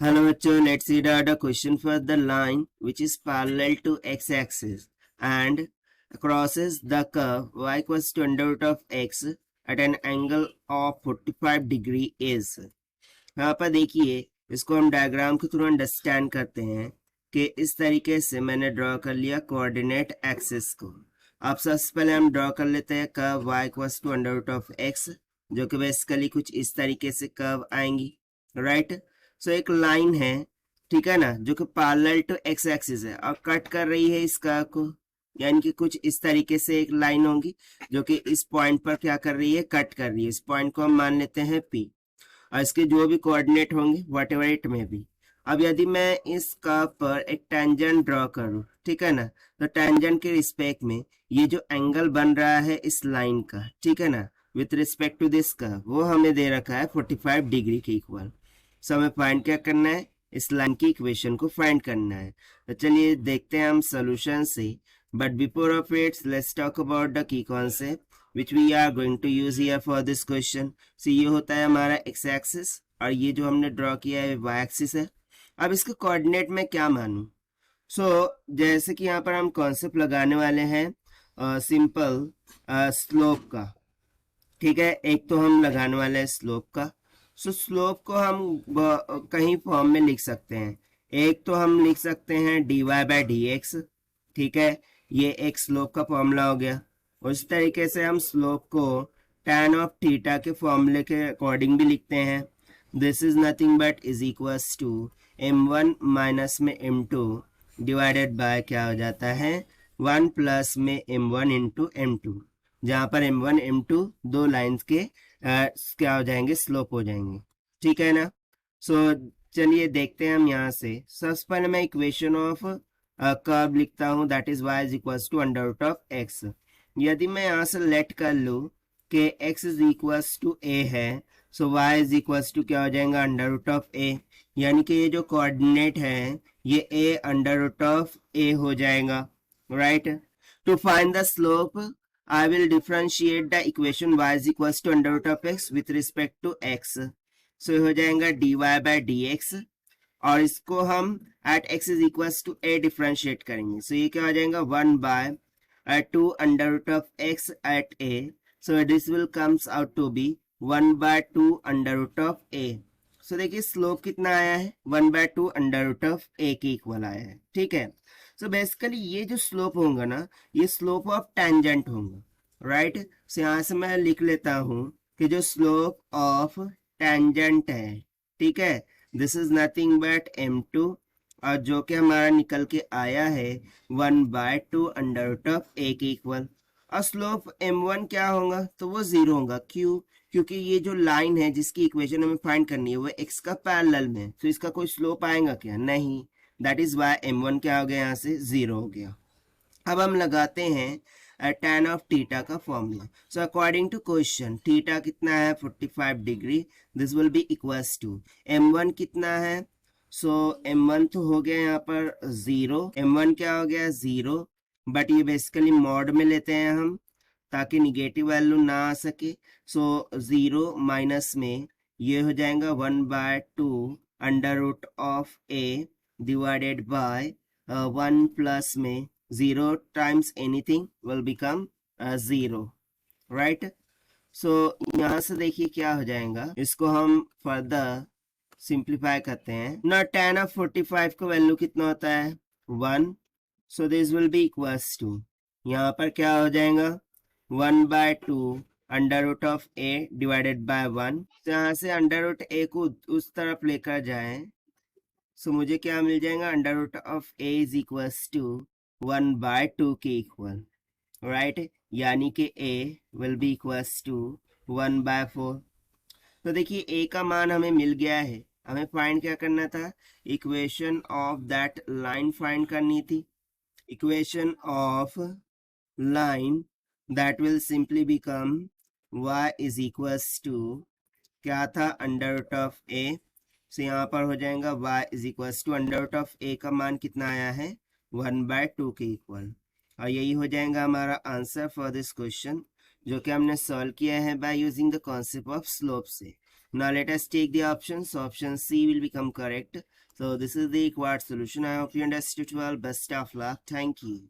Hello बच्चों, let's see the question for the line which is parallel to x-axis and crosses the curve y equals to under root of x at an angle of 45 degree is। यहाँ पर देखिए, इसको हम diagram के through understand करते हैं कि इस तरीके से मैंने ड्रॉ कर लिया कोऑर्डिनेट एक्सिस को। अब सबसे पहले हम ड्रॉ कर लेते हैं curve y equals to under root of x, जो कि बेसिकली कुछ इस तरीके से कर्व आएंगी, राइट। सो एक लाइन है, ठीक है ना, जो कि पैरेलल टू एक्स एक्सिस है और कट कर रही है इस कर्व को, यानी कि कुछ इस तरीके से एक लाइन होगी जो कि इस पॉइंट पर क्या कर रही है, कट कर रही है। इस पॉइंट को हम मान लेते हैं P और इसके जो भी कोऑर्डिनेट होंगे वट एवर इट में भी। अब यदि मैं इस कर्व पर एक टेंजेंट ड्रॉ करूं, ठीक है ना, तो टेंजेंट के रिस्पेक्ट में ये जो एंगल बन रहा है इस लाइन का, ठीक है ना, with respect to this curve, वो हमें दे रखा है 45 डिग्री के इक्वल। सो हमें फाइंड क्या करना है, इस लाइन की इक्वेशन को फाइंड करना है। तो चलिए देखते हैं हम सोल्यूशन से, but before of its let's talk about the key concept which we are going to use here for this question। so ये होता है हमारा x एक्सिस और ये जो हमने ड्रॉ किया है y एक्सिस है। अब इसके कोऑर्डिनेट में क्या मानूं? जैसे कि यहाँ पर हम कॉन्सेप्ट लगाने वाले हैं सिंपल स्लोप का, ठीक है। एक तो हम लगाने वाले हैं स्लोप का। स्लोप को हम कहीं फॉर्म में लिख सकते हैं। एक तो हम लिख सकते हैं dy बाय डी एक्स, ठीक है, ये एक स्लोप का फॉर्मूला हो गया। उस तरीके से हम स्लोप को tan ऑफ थीटा के फॉर्मूले के अकॉर्डिंग भी लिखते हैं। This is nothing but is equals to m1 minus में m2 डिवाइडेड बाय क्या हो जाता है 1 प्लस में m1 इंटू m2, जहां पर m1 m2 दो लाइंस के क्या हो जाएंगे, स्लोप हो जाएंगे, ठीक है ना। चलिए देखते हैं हम यहाँ से। सबसे पहले मैं इक्वेशन ऑफ कर्व लिखता हूँ, that is y is equals to under root of x। यदि मैं यहाँ से लेट कर लूँ कि x is equals to a है, so y is equals to क्या हो जाएगा, अंडर रूट ऑफ a, यानी कि ये जो कोऑर्डिनेट है ये a under root of a हो जाएगा, right. To find the slope I will differentiate the equation y is equals to under root of x with respect to x। so हो जाएगा dy by dx और इसको हम at x is equals to a differentiate करेंगे। so ये क्या हो जाएगा 1 by 2 under root of x at a। so this will comes out to be 1 by 2 under root of a। so देखिए slope कितना आया है, 1 by 2 under root of a के इक्वल आया है, ठीक है। सो बेसिकली ये जो स्लोप होगा ना, ये स्लोप ऑफ टेंजेंट होगा, राइट। सो यहाँ से मैं लिख लेता हूँ कि जो स्लोप ऑफ टेंजेंट है, ठीक है, this is nothing but m2 और जो कि हमारा निकल के आया है 1 by 2 under root of a के इक्वल। और स्लोप m1 क्या होगा, तो वो 0 होगा। क्यों? क्योंकि ये जो लाइन है जिसकी इक्वेशन हमें फाइंड करनी है वो x का पैरेलल में, तो इसका कोई स्लोप आएगा क्या, नहीं। दैट इज वाई m1 क्या हो गया, यहाँ से 0 हो गया। अब हम लगाते हैं tan ऑफ थीटा का formula. So according to question theta कितना है 45 degree, this will be equals to m1 कितना है, सो m1 तो हो गया यहाँ पर 0, m1 क्या हो गया 0, बट ये बेसिकली मॉड में लेते हैं हम ताकि निगेटिव वैल्यू ना आ सके। सो 0 माइनस में ये हो जाएगा 1 by 2 under root of a divided by 1 plus में 0 times anything will become 0, right। so यहाँ से देखिए क्या हो जाएगा, इसको हम फर्दर सिंप्लीफाई करते हैं ना। tan ऑफ 45 का वैल्यू कितना होता है 1, so this will be equals to यहाँ पर क्या हो जाएगा 1 by 2 under root of a divided by 1। तो यहाँ से अंडर रूट a को उस तरफ लेकर जाएं, सो मुझे क्या मिल जाएगा, under root of a is equals to 1 by 2 के इक्वल, राइट, यानी कि a will be equals to 1 by 4। तो देखिए a का मान हमें मिल गया है, हमें फाइंड क्या करना था, equation of that line find करनी थी। Equation of line that will simply become y is equals to क्या था, under root of a। So यहाँ पर हो जाएगा y is equals to under root of a का मान कितना आया है 1 by 2 के इक्वल, और यही हो जाएगा हमारा आंसर फॉर दिस क्वेश्चन, जो कि हमने सॉल्व किया है by using the concept of slope से। Now let us take the options. So option C will become correct. So this is the required solution. I hope you understood well. Best of luck. Thank you.